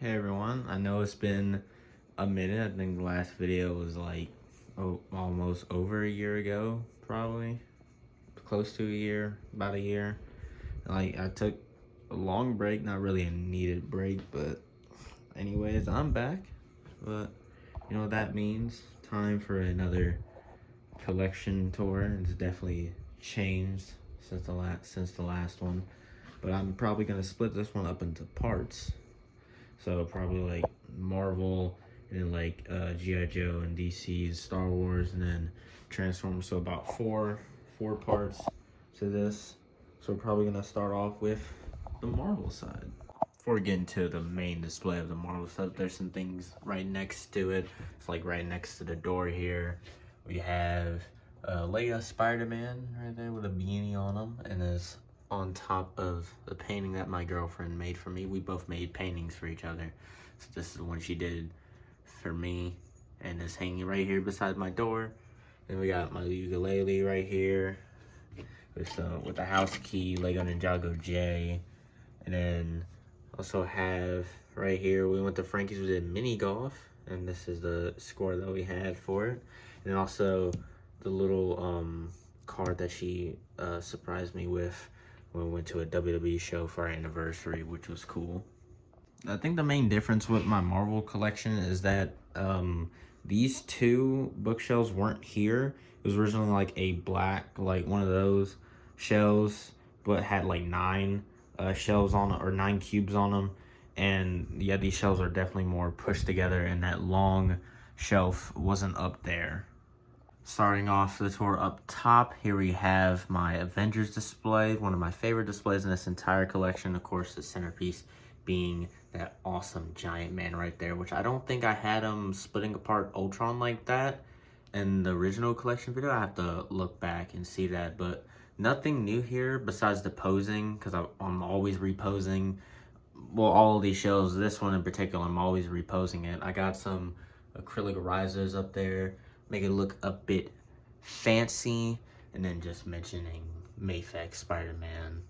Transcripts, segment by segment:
Hey everyone, I know it's been a minute. I think the last video was like almost over a year ago, probably close to a year, about a year. Like I took a long break, not really a needed break, but anyways, I'm back. But you know what that means? Time for another collection tour. It's definitely changed since the last one, but I'm probably gonna split this one up into parts. So probably like Marvel and then like G.I. Joe and DC and Star Wars and then Transformers. So about four parts to this. So we're probably gonna start off with the Marvel side. Before we get into the main display of the Marvel stuff, there's some things right next to it. It's like right next to the door here. We have Lego Spider-Man right there with a beanie on him, and is on top of the painting that my girlfriend made for me. We both made paintings for each other. So this is the one she did for me, and it's hanging right here beside my door. Then we got my ukulele right here with the house key, Lego Ninjago J, and then also have right here, we went to Frankie's, we did mini golf, and this is the score that we had for it. And then also the little card that she surprised me with when we went to a WWE show for our anniversary, which was cool. I think the main difference with my Marvel collection is that these two bookshelves weren't here. It was originally like a black, like one of those shelves, but had like nine shelves on it, or nine cubes on them. And yeah, these shelves are definitely more pushed together, and that long shelf wasn't up there. Starting off the tour up top, here we have my Avengers display, one of my favorite displays in this entire collection. Of course, the centerpiece being that awesome giant man right there, which I don't think I had him splitting apart Ultron like that in the original collection video. I have to look back and see that, but nothing new here besides the posing, because I'm always reposing. Well, all of these shelves, this one in particular, I'm always reposing it. I got some acrylic risers up there, make it look a bit fancy, and then just mentioning Mayfak Spider-Man.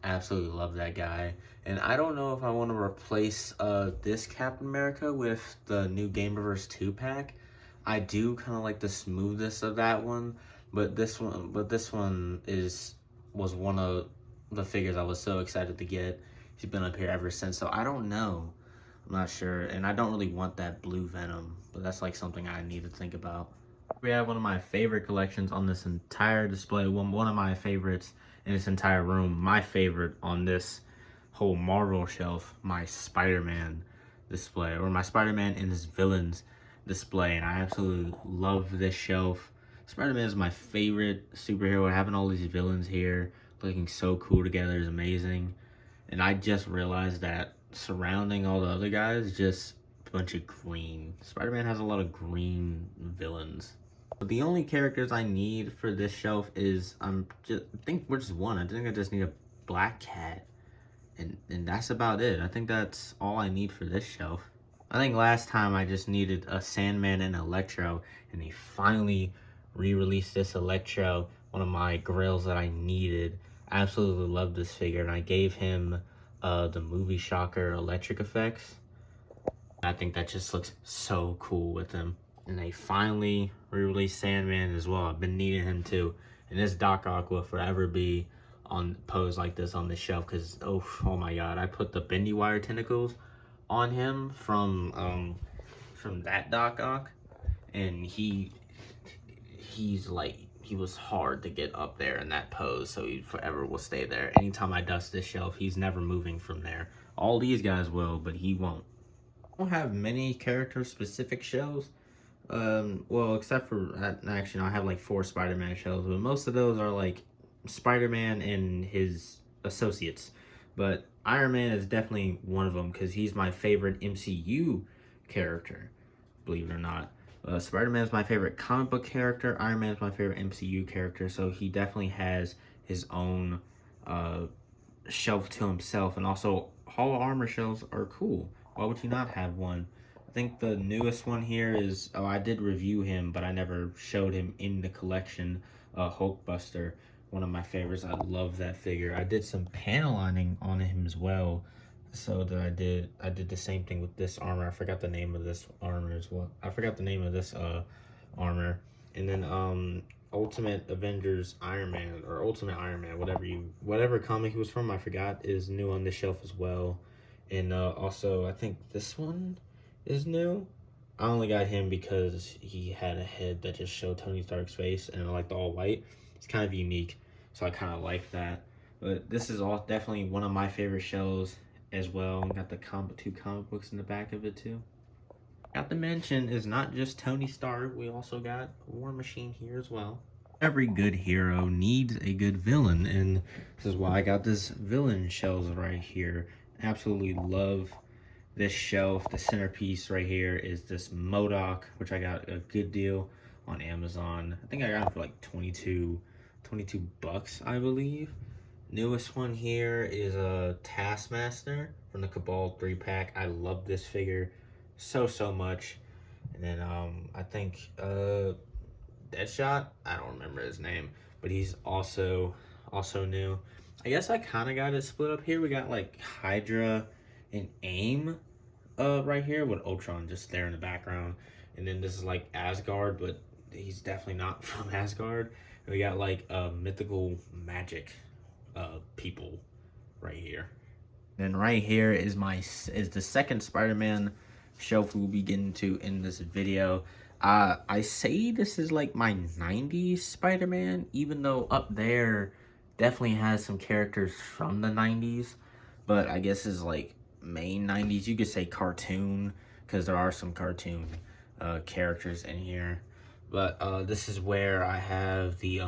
Absolutely love that guy. And I don't know if I want to replace this Captain America with the new Gamerverse 2-pack. I do kind of like the smoothness of that one, but this one was one of the figures I was so excited to get. He's been up here ever since, so I don't know. I'm not sure, and I don't really want that blue Venom, but that's like something I need to think about. We have one of my favorite collections on this entire display. One of my favorites in this entire room. My favorite on this whole Marvel shelf, my Spider-Man display, or my Spider-Man and his villains display, and I absolutely love this shelf. Spider-Man is my favorite superhero. Having all these villains here looking so cool together is amazing. And I just realized that surrounding all the other guys, just a bunch of green. Spider-Man has a lot of green villains. But the only characters I need for this shelf is, I think we're just one. I think I just need a Black Cat. And that's about it. I think that's all I need for this shelf. I think last time I just needed a Sandman and Electro, and they finally re-released this Electro, one of my grails that I needed. I absolutely love this figure, and I gave him the Movie Shocker electric effects. I think that just looks so cool with him. And they finally re-released Sandman as well. I've been needing him too. And this Doc Ock will forever be on pose like this on the shelf, because oh my god, I put the bendy wire tentacles on him from that Doc Ock, and he was hard to get up there in that pose, so he forever will stay there. Anytime I dust this shelf, he's never moving from there. All these guys will, but he won't. I don't have many character specific shelves. Well, except for actually, no, I have like 4 Spider-Man shelves, but most of those are like Spider-Man and his associates. But Iron Man is definitely one of them, because he's my favorite MCU character, believe it or not. Spider-Man is my favorite comic book character. Iron Man is my favorite MCU character, so he definitely has his own shelf to himself. And also, Hall of Armor shelves are cool. Why would you not have one? I think the newest one here is, oh, I did review him, but I never showed him in the collection. Hulkbuster, one of my favorites. I love that figure. I did some panel lining on him as well. So that I did the same thing with this armor. I forgot the name of this armor as well. I forgot the name of this armor. And then Ultimate Avengers Iron Man, or Ultimate Iron Man, whatever comic he was from, I forgot, is new on the shelf as well. And also I think this one is new. I only got him because he had a head that just showed Tony Stark's face, and I like the all white. It's kind of unique, so I kind of like that. But this is all definitely one of my favorite shells as well. Got the two comic books in the back of it too. Got to mention is not just Tony Stark. We also got War Machine here as well. Every good hero needs a good villain, and this is why I got this villain shells right here. Absolutely love this shelf. The centerpiece right here is this MODOK, which I got a good deal on Amazon. I think I got it for like 22 bucks, I believe. Newest one here is a Taskmaster from the Cabal 3-pack. I love this figure so much. And then I think Deadshot, I don't remember his name, but he's also new. I guess I kind of got it split up here. We got like Hydra and AIM right here with Ultron just there in the background. And then this is like Asgard, but he's definitely not from Asgard. And we got like mythical magic people right here. And right here is the second Spider-Man shelf we'll be getting to in this video. I say this is like my 90s Spider-Man, even though up there definitely has some characters from the 90s, but I guess is like main 90s. You could say cartoon, because there are some cartoon characters in here. But this is where I have the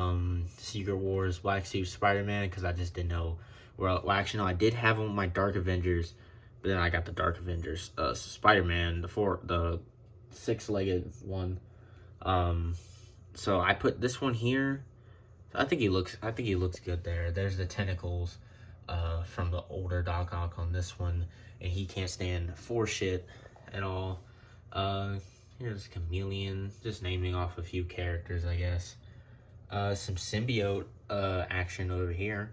Secret Wars Black Suit Spider-Man, because I just didn't know. Well, actually, no, I did have them with my Dark Avengers, but then I got the Dark Avengers Spider-Man, the six-legged one. So I put this one here. I think he looks good there. There's the tentacles from the older Doc Ock on this one, and he can't stand for shit at all. Here's Chameleon, just naming off a few characters, I guess. Some symbiote action over here,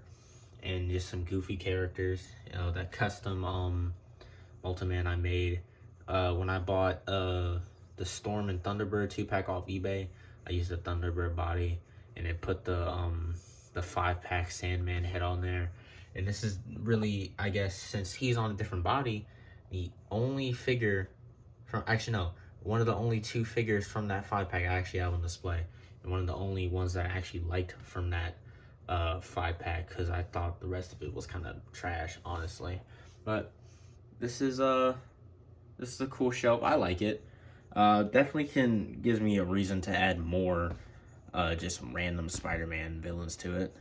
and just some goofy characters. You know, that custom Ultiman I made when I bought the Storm and Thunderbird 2-pack off eBay. I used the Thunderbird body, and it put the 5-pack Sandman head on there. And this is really, I guess, since he's on a different body, the only figure from, actually no, one of the only 2 figures from that 5-pack I actually have on display. And one of the only ones that I actually liked from that 5-pack, because I thought the rest of it was kind of trash, honestly. But this is a cool shelf. I like it. Definitely gives me a reason to add more just random Spider-Man villains to it.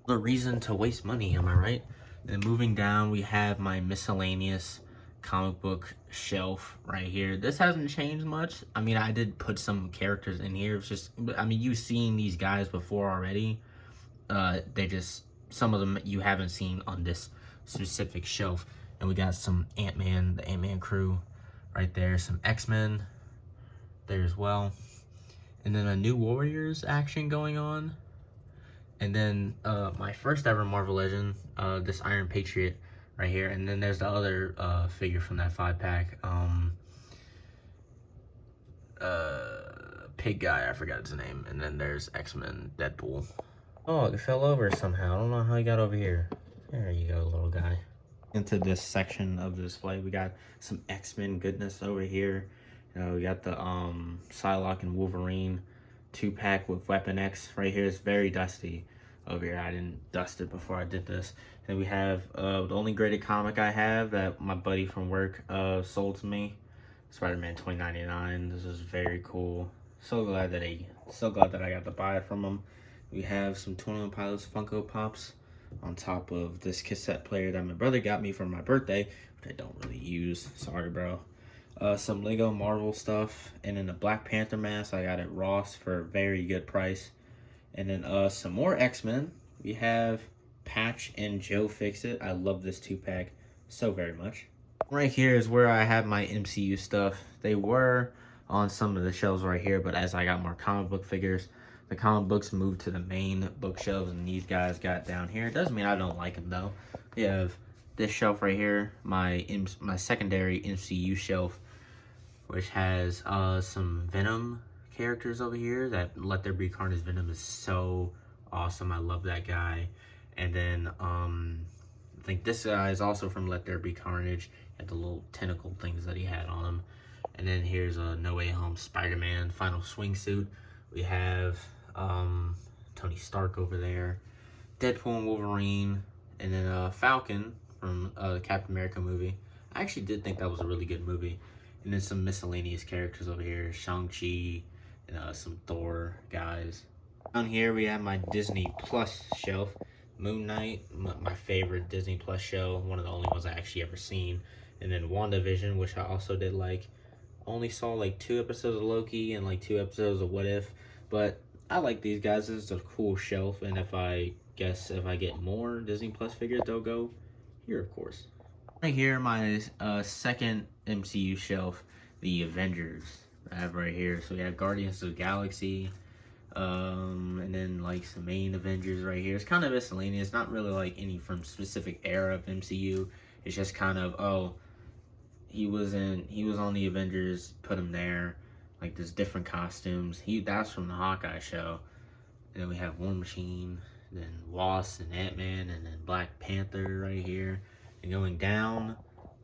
The reason to waste money, am I right? Then moving down, we have my miscellaneous comic book shelf right here. This hasn't changed much. I mean, I did put some characters in here. It's just, I mean, you've seen these guys before already. They just, some of them you haven't seen on this specific shelf. And we got some Ant-Man, the Ant-Man crew right there. Some X-Men there as well. And then a New Warriors action going on. And then my first ever Marvel Legend, this Iron Patriot right here. And then there's the other figure from that 5-pack. Pig guy, I forgot his name. And then there's X-Men Deadpool. Oh, it fell over somehow. I don't know how he got over here. There you go, little guy. Into this section of the display, we got some X-Men goodness over here. You know, we got the Psylocke and Wolverine 2-pack with Weapon X right here. It's very dusty over here. I didn't dust it before I did this. And we have the only graded comic I have that my buddy from work sold to me, Spider-Man 2099. This is very cool. So glad that I got to buy it from him. We have some 21 Pilots Funko Pops on top of this cassette player that my brother got me for my birthday, which I don't really use. Sorry, bro. Some Lego Marvel stuff, and then a Black Panther mask I got at Ross for a very good price. And then some more X-Men. We have Patch and Joe Fixit. I love this 2-pack so very much. Right here is where I have my MCU stuff. They were on some of the shelves right here, but as I got more comic book figures, the comic books moved to the main bookshelves, and these guys got down here. It doesn't mean I don't like them, though. We have this shelf right here, my secondary MCU shelf, which has some Venom characters over here. That Let There Be Carnage Venom is so awesome. I love that guy. And then I think this guy is also from Let There Be Carnage. Had the little tentacle things that he had on him. And then here's a No Way Home Spider-Man final swing suit. We have Tony Stark over there, Deadpool and Wolverine, and then Falcon from the Captain America movie. I actually did think that was a really good movie. And then some miscellaneous characters over here, Shang-Chi, and some Thor guys. Down here we have my Disney Plus shelf. Moon Knight, my favorite Disney Plus show, one of the only ones I actually ever seen. And then WandaVision, which I also did like. Only saw like 2 episodes of Loki and like 2 episodes of What If, but I like these guys. This is a cool shelf, and if I get more Disney Plus figures, they'll go here, of course. Right here, my second MCU shelf, the Avengers. I have right here. So we have Guardians of the Galaxy, and then like some main Avengers right here. It's kind of miscellaneous, not really like any from specific era of MCU. It's just kind of, he was on the Avengers, put him there, like there's different costumes. That's from the Hawkeye show. And then we have War Machine, then Wasp and Ant-Man, and then Black Panther right here. And going down,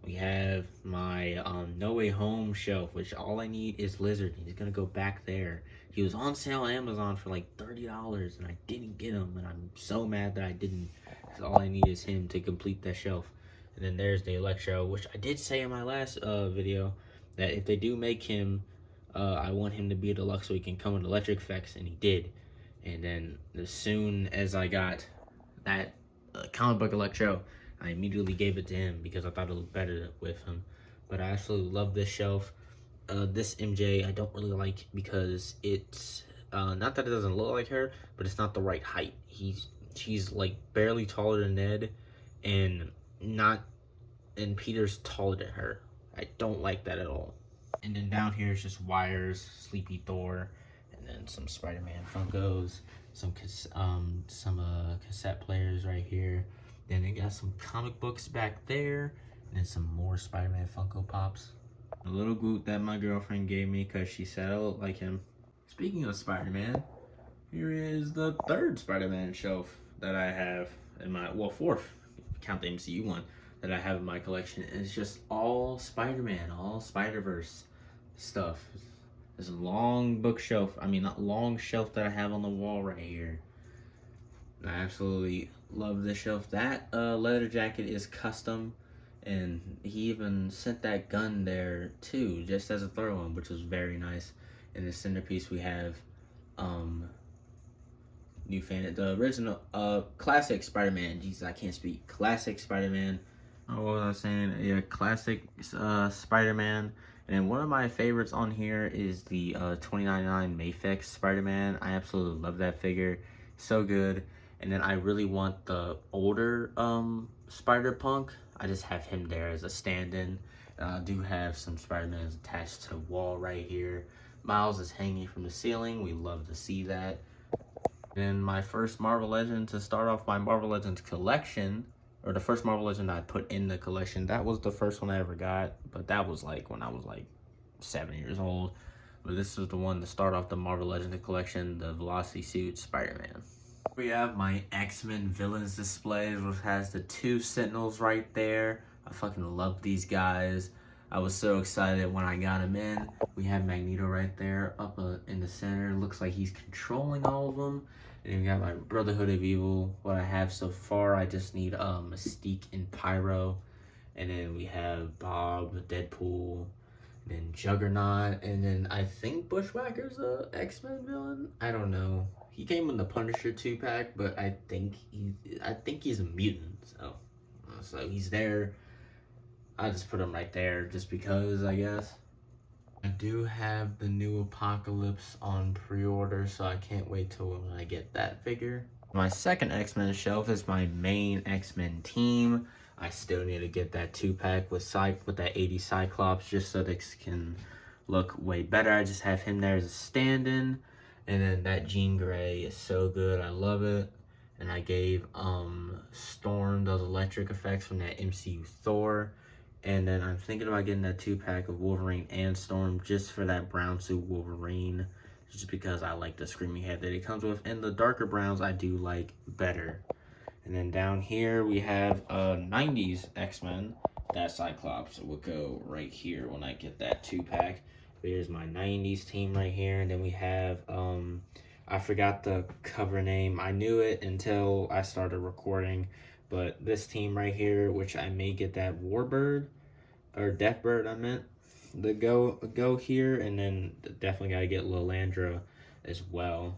we have my No Way Home shelf, which all I need is Lizard. He's gonna go back there. He was on sale on Amazon for like $30, and I didn't get him, and I'm so mad that I didn't, because all I need is him to complete that shelf. And then there's the Electro, which I did say in my last video that if they do make him, I want him to be a deluxe so he can come with electric effects, and he did. And then as soon as I got that comic book Electro, I immediately gave it to him because I thought it looked better with him. But I absolutely love this shelf. This MJ I don't really like because it's not that it doesn't look like her, but it's not the right height. She's like barely taller than Ned, and Peter's taller than her. I don't like that at all. And then down here is just wires, Sleepy Thor, and then some Spider-Man Funkos, some cassette players right here. Then it got some comic books back there, and then some more Spider-Man Funko Pops. A little Groot that my girlfriend gave me because she said I look like him. Speaking of Spider-Man, here is the 3rd Spider-Man shelf that I have in my, well, 4th, count the MCU one, that I have in my collection. It's just all Spider-Man, all Spider-Verse stuff. There's a long bookshelf, not long shelf that I have on the wall right here. I absolutely love this shelf. That leather jacket is custom, and he even sent that gun there too, just as a throw-in, which was very nice. In the centerpiece we have the original classic Spider-Man. Jesus, I can't speak. Classic Spider-Man. Oh, what was I saying? Yeah, classic Spider-Man. And then one of my favorites on here is the 2099 Mafex Spider-Man. I absolutely love that figure. So good. And then I really want the older Spider-Punk. I just have him there as a stand-in. I do have some Spider-Mans attached to the wall right here. Miles is hanging from the ceiling. We love to see that. Then my first Marvel Legend to start off my Marvel Legends collection, or the first Marvel Legend I put in the collection, that was the first one I ever got, but that was like when I was like 7 years old. But this is the one to start off the Marvel Legends collection, the Velocity Suit Spider-Man. We have my X-Men villains displays, which has the 2 Sentinels right there. I fucking love these guys. I was so excited when I got him in. We have Magneto right there up in the center. Looks like he's controlling all of them. And then we got my Brotherhood of Evil. What I have so far, I just need Mystique and Pyro. And then we have Bob, Deadpool, then Juggernaut, and then I think Bushwhacker's a X-Men villain. I don't know. He came in the Punisher 2-pack, but I think he's a mutant. So he's there. I just put him right there just because, I guess. I do have the new Apocalypse on pre-order, so I can't wait till when I get that figure. My second X-Men shelf is my main X-Men team. I still need to get that 2-pack with that 80 Cyclops just so this can look way better. I just have him there as a stand-in. And then that Jean Grey is so good. I love it. And I gave Storm those electric effects from that MCU Thor. And then I'm thinking about getting that 2-pack of Wolverine and Storm just for that brown suit Wolverine. Just because I like the screaming head that it comes with. And the darker browns I do like better. And then down here we have 90s X-Men. That Cyclops will go right here when I get that 2-pack. Here's my 90s team right here. And then we have, I forgot the cover name. I knew it until I started recording. But this team right here, which I may get that Warbird, or Deathbird I meant, the go here. And then definitely got to get Lilandra as well.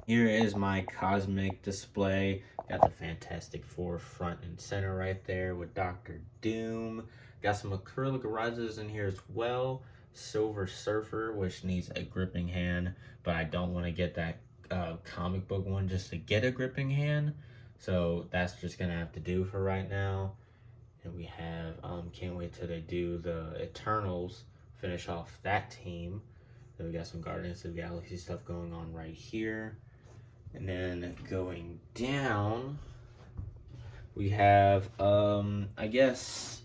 Here is my cosmic display. Got the Fantastic Four front and center right there with Doctor Doom. Got some acrylic rises in here as well. Silver Surfer, which needs a gripping hand, but I don't want to get that comic book one just to get a gripping hand. So that's just gonna have to do for right now. And we have, can't wait till they do the Eternals, finish off that team. Then we got some Guardians of the Galaxy stuff going on right here. And then going down, we have, I guess,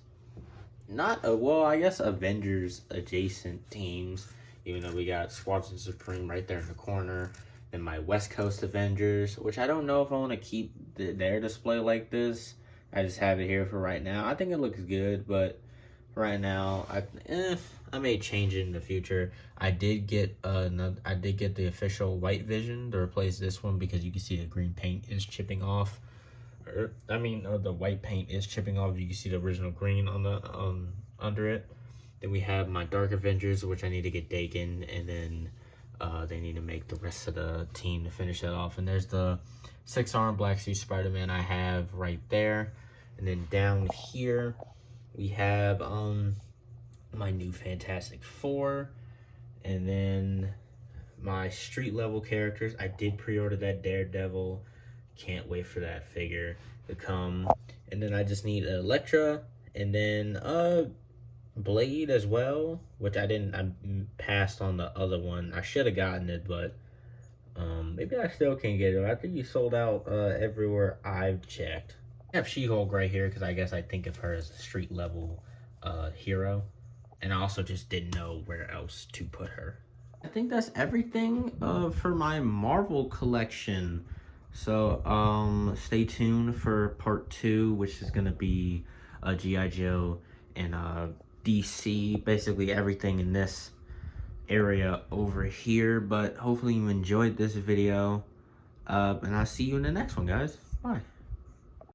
I guess Avengers adjacent teams, even though we got Squadron Supreme right there in the corner. Then my West Coast Avengers, which I don't know if I want to keep their display like this. I just have it here for right now. I think it looks good, but right now, I may change it in the future. I did get the official White Vision to replace this one because you can see the green paint is chipping off. The white paint is chipping off. You can see the original green on the under it. Then we have my Dark Avengers, which I need to get Dagon, and then they need to make the rest of the team to finish that off. And there's the 6-arm Black Suit Spider-Man I have right there. And then down here, we have my new Fantastic Four, and then my street level characters. I did pre-order that Daredevil. Can't wait for that figure to come. And then I just need Elektra, and then Blade as well, which I passed on the other one. I should have gotten it, but maybe I still can get it. I think you sold out everywhere I've checked. I have She-Hulk right here because I guess I think of her as a street level hero, and I also just didn't know where else to put her. I think that's everything for my Marvel collection. So stay tuned for part 2, which is gonna be G.I. Joe and DC, basically everything in this area over here. But hopefully you enjoyed this video, and I'll see you in the next one, guys. Bye.